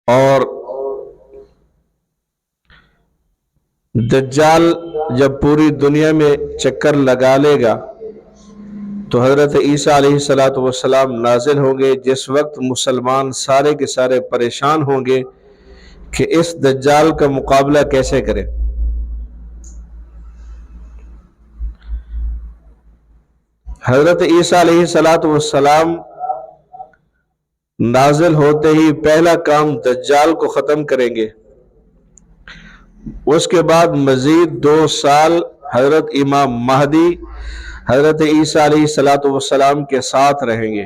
اور دجال جب پوری دنیا میں چکر لگا لے گا تو حضرت عیسیٰ علیہ السلام نازل ہوں گے، جس وقت مسلمان سارے کے سارے پریشان ہوں گے کہ اس دجال کا مقابلہ کیسے کرے۔ حضرت عیسیٰ علیہ السلام نازل ہوتے ہی پہلا کام دجال کو ختم کریں گے، اس کے بعد مزید 2 سال حضرت امام مہدی حضرت عیسیٰ علیہ السلام کے ساتھ رہیں گے۔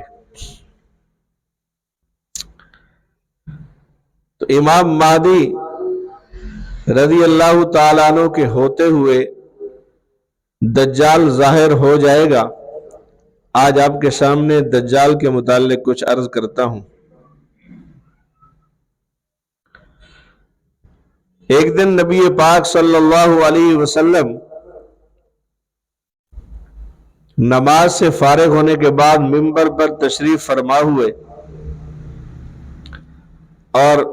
تو امام مہدی رضی اللہ تعالیٰ عنہ کے ہوتے ہوئے دجال ظاہر ہو جائے گا۔ آج آپ کے سامنے دجال کے متعلق کچھ عرض کرتا ہوں۔ ایک دن نبی پاک صلی اللہ علیہ وسلم نماز سے فارغ ہونے کے بعد منبر پر تشریف فرما ہوئے اور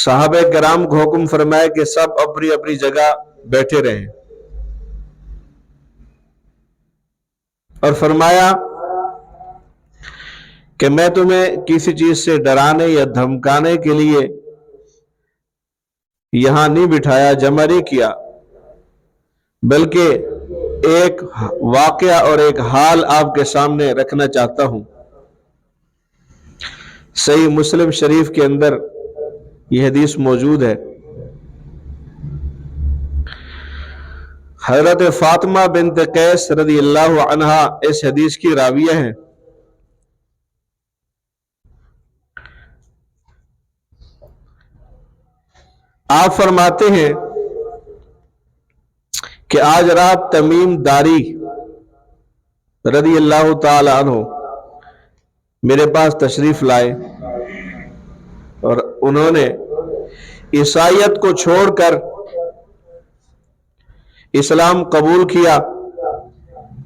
صحابہ کرام کو حکم فرمایا کہ سب اپنی اپنی جگہ بیٹھے رہیں، اور فرمایا کہ میں تمہیں کسی چیز سے ڈرانے یا دھمکانے کے لیے یہاں نہیں بٹھایا، جمع نہیں کیا، بلکہ ایک واقعہ اور ایک حال آپ کے سامنے رکھنا چاہتا ہوں۔ صحیح مسلم شریف کے اندر یہ حدیث موجود ہے۔ حضرت فاطمہ بنت قیس رضی اللہ عنہا اس حدیث کی راویہ ہیں۔ آپ فرماتے ہیں کہ آج رات تمیم داری رضی اللہ تعالی عنہ میرے پاس تشریف لائے اور انہوں نے عیسائیت کو چھوڑ کر اسلام قبول کیا،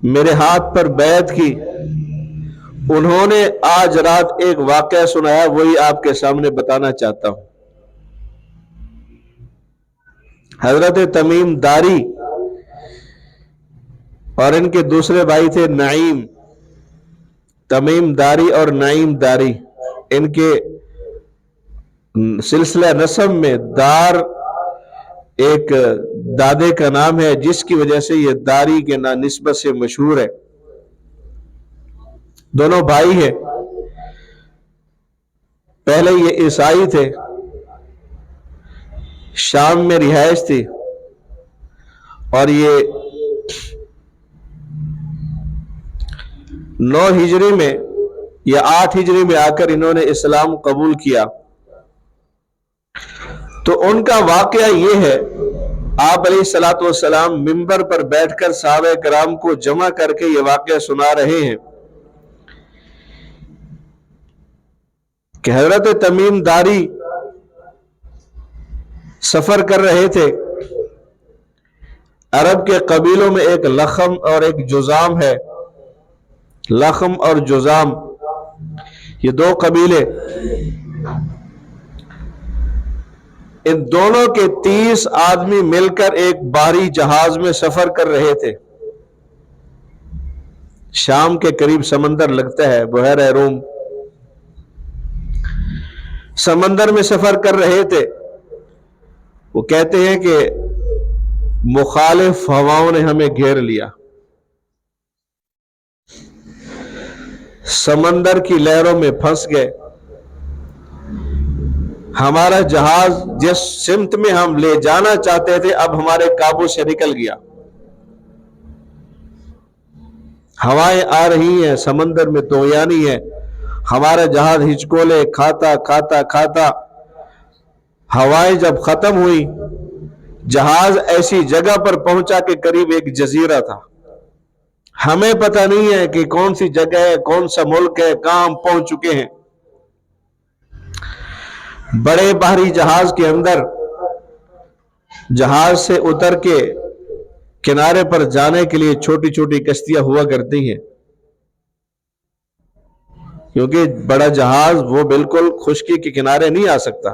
میرے ہاتھ پر بیعت کی۔ انہوں نے آج رات ایک واقعہ سنایا، وہی آپ کے سامنے بتانا چاہتا ہوں۔ حضرت تمیم داری اور ان کے دوسرے بھائی تھے نعیم، تمیم داری اور نعیم داری، ان کے سلسلہ نسب میں دار ایک دادے کا نام ہے، جس کی وجہ سے یہ داری کے نسبت سے مشہور ہے۔ دونوں بھائی ہیں، پہلے یہ عیسائی تھے، شام میں رہائش تھی، اور یہ 9 ہجری میں یا 8 ہجری میں آ کر انہوں نے اسلام قبول کیا۔ تو ان کا واقعہ یہ ہے، آپ علیہ السلام منبر پر بیٹھ کر صحابہ کرام کو جمع کر کے یہ واقعہ سنا رہے ہیں کہ حضرت تمیم داری سفر کر رہے تھے۔ عرب کے قبیلوں میں ایک لخم اور ایک جذام ہے، لخم اور جذام، یہ 2 قبیلے، ان دونوں کے 30 آدمی مل کر ایک بحری جہاز میں سفر کر رہے تھے۔ شام کے قریب سمندر لگتا ہے، بحیرہ روم، سمندر میں سفر کر رہے تھے۔ وہ کہتے ہیں کہ مخالف ہواؤں نے ہمیں گھیر لیا، سمندر کی لہروں میں پھنس گئے، ہمارا جہاز جس سمت میں ہم لے جانا چاہتے تھے اب ہمارے قابو سے نکل گیا، ہوائیں آ رہی ہیں، سمندر میں طغیانی ہے، ہمارا جہاز ہچکولے کھاتا کھاتا کھاتا، ہوائیں جب ختم ہوئی، جہاز ایسی جگہ پر پہنچا کہ قریب ایک جزیرہ تھا۔ ہمیں پتہ نہیں ہے کہ کون سی جگہ ہے، کون سا ملک ہے، کہاں ہم پہنچ چکے ہیں۔ بڑے بحری جہاز کے اندر جہاز سے اتر کے کنارے پر جانے کے لیے چھوٹی چھوٹی کشتیاں ہوا کرتی ہیں، کیونکہ بڑا جہاز وہ بالکل خشکی کے کنارے نہیں آ سکتا،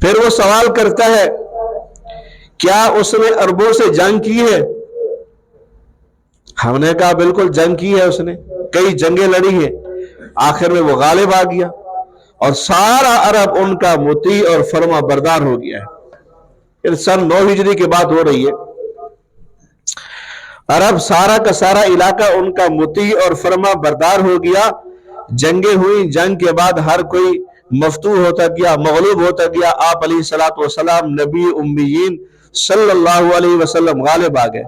پھر وہ سوال کرتا ہے کیا اس نے عربوں سے جنگ کی ہے؟ ہم نے کہا بالکل جنگ کی ہے، اس نے کئی جنگیں لڑی ہیں، آخر میں وہ غالب آ گیا اور سارا عرب ان کا مطیع اور فرما بردار ہو گیا ہے۔ پھر سن 9 ہجری کی بات ہو رہی ہے، عرب سارا کا سارا علاقہ ان کا مطیع اور فرما بردار ہو گیا۔ جنگیں ہوئی، جنگ کے بعد ہر کوئی مفتوح ہوتا گیا، مغلوب ہوتا گیا، آپ علیہ الصلوۃ والسلام نبی امیین صلی اللہ علیہ وسلم غالب آ گئے۔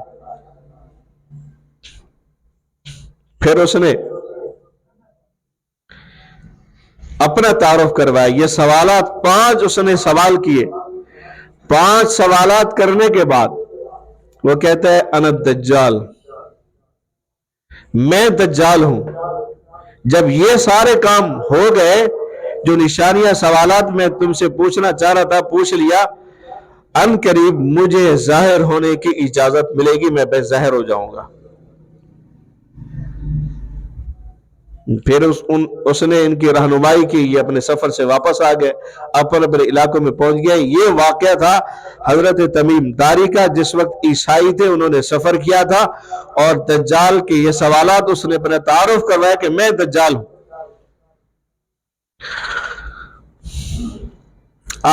پھر اس نے اپنا تعارف کروایا، یہ سوالات 5 اس نے سوال کیے، 5 سوالات کرنے کے بعد وہ کہتا ہے انا الدجال، میں دجال ہوں۔ جب یہ سارے کام ہو گئے، جو نشانیاں سوالات میں تم سے پوچھنا چاہ رہا تھا پوچھ لیا، ان قریب مجھے ظاہر ہونے کی اجازت ملے گی، میں بے ظاہر ہو جاؤں گا۔ پھر اس نے ان کی رہنمائی کی، یہ اپنے سفر سے واپس آ گئے، اپنے علاقوں میں پہنچ گئے۔ یہ واقعہ تھا حضرت تمیم داری کا، جس وقت عیسائی تھے، انہوں نے سفر کیا تھا اور دجال کے یہ سوالات اس نے اپنا تعارف کروایا کہ میں دجال ہوں۔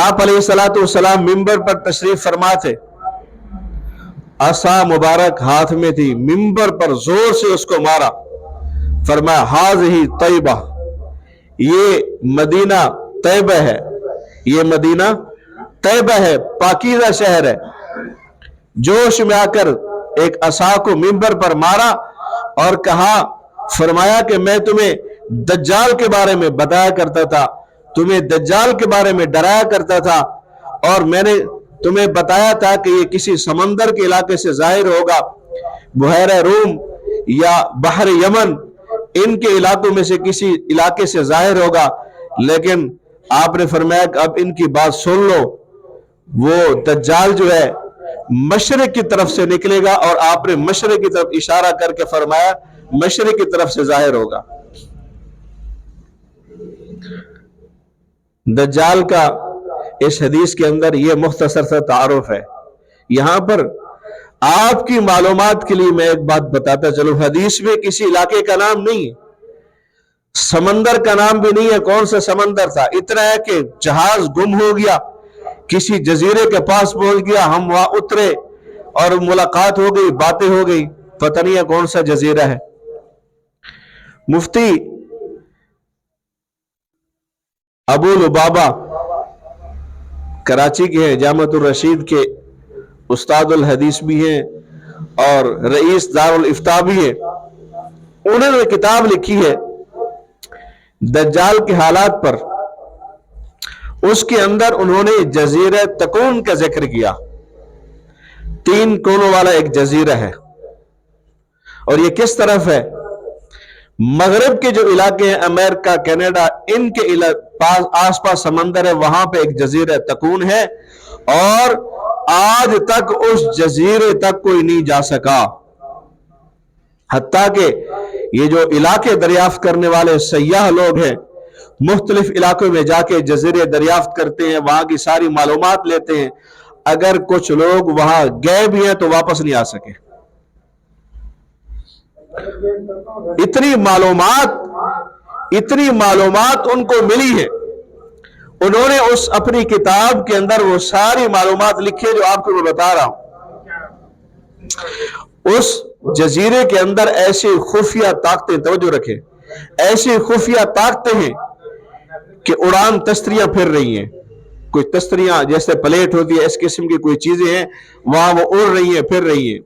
آپ علیہ الصلوۃ والسلام منبر پر تشریف فرما تھے، عصا مبارک ہاتھ میں تھی، منبر پر زور سے اس کو مارا، فرمایا ہاذہ طیبہ، یہ مدینہ طیبہ ہے، یہ مدینہ طیبہ ہے، پاکیزہ شہر ہے۔ جوش میں آ کر ایک عصا کو منبر پر مارا اور کہا، فرمایا کہ میں تمہیں دجال کے بارے میں بتایا کرتا تھا، تمہیں دجال کے بارے میں ڈرایا کرتا تھا، اور میں نے تمہیں بتایا تھا کہ یہ کسی سمندر کے علاقے سے ظاہر ہوگا، بحیرہ روم یا بحر یمن، ان کے علاقوں میں سے کسی علاقے سے ظاہر ہوگا۔ لیکن آپ نے فرمایا کہ اب ان کی بات سن لو، وہ دجال جو ہے مشرق کی طرف سے نکلے گا، اور آپ نے مشرق کی طرف اشارہ کر کے فرمایا مشرق کی طرف سے ظاہر ہوگا۔ دجال کا اس حدیث کے اندر یہ مختصر سا تعارف ہے۔ یہاں پر آپ کی معلومات کے لیے میں ایک بات بتاتا چلوں، حدیث میں کسی علاقے کا نام نہیں ہے، سمندر کا نام بھی نہیں ہے، کون سا سمندر تھا، اتنا ہے کہ جہاز گم ہو گیا، کسی جزیرے کے پاس پہنچ گیا، ہم وہاں اترے اور ملاقات ہو گئی، باتیں ہو گئی، پتہ نہیں ہے کون سا جزیرہ ہے۔ مفتی ابو لبابہ کراچی کے ہیں، جامعۃ الرشید کے استاد الحدیث بھی ہیں اور رئیس دار الافتاء بھی ہیں، انہوں نے کتاب لکھی ہے دجال کے حالات پر۔ اس کے اندر انہوں نے جزیرہ تکون کا ذکر کیا، 3 کونوں والا ایک جزیرہ ہے، اور یہ کس طرف ہے؟ مغرب کے جو علاقے ہیں، امریکہ، کینیڈا، ان کے آس پاس سمندر ہے، وہاں پہ ایک جزیرہ تکون ہے، اور آج تک اس جزیرے تک کوئی نہیں جا سکا، حتیٰ کہ یہ جو علاقے دریافت کرنے والے سیاح لوگ ہیں، مختلف علاقوں میں جا کے جزیرے دریافت کرتے ہیں، وہاں کی ساری معلومات لیتے ہیں، اگر کچھ لوگ وہاں گئے بھی ہیں تو واپس نہیں آ سکے۔ اتنی معلومات ان کو ملی ہے، انہوں نے اس اپنی کتاب کے اندر وہ ساری معلومات لکھی جو آپ کو میں بتا رہا ہوں۔ اس جزیرے کے اندر ایسی خفیہ طاقتیں، توجہ رکھیں، ایسی خفیہ طاقتیں ہیں کہ اڑان تستریاں پھر رہی ہیں، کوئی تستریاں جیسے پلیٹ ہوتی ہے، اس قسم کی کوئی چیزیں ہیں، وہاں وہ اڑ رہی ہیں، پھر رہی ہیں،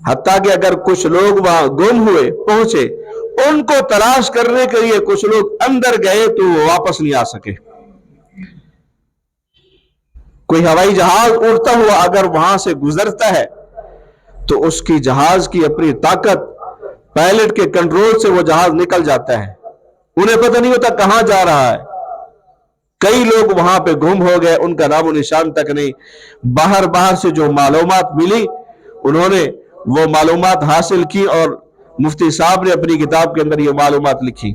حتیٰ کہ اگر کچھ لوگ وہاں گم ہوئے، پہنچے، ان کو تلاش کرنے کے لیے کچھ لوگ اندر گئے تو وہ واپس نہیں آ سکے۔ کوئی ہوائی جہاز اڑتا ہوا اگر وہاں سے گزرتا ہے تو اس کی جہاز کی اپنی طاقت، پائلٹ کے کنٹرول سے وہ جہاز نکل جاتا ہے، انہیں پتہ نہیں ہوتا کہاں جا رہا ہے۔ کئی لوگ وہاں پہ گم ہو گئے، ان کا نام و نشان تک نہیں۔ باہر سے جو معلومات ملی، انہوں نے وہ معلومات حاصل کی اور مفتی صاحب نے اپنی کتاب کے اندر یہ معلومات لکھی۔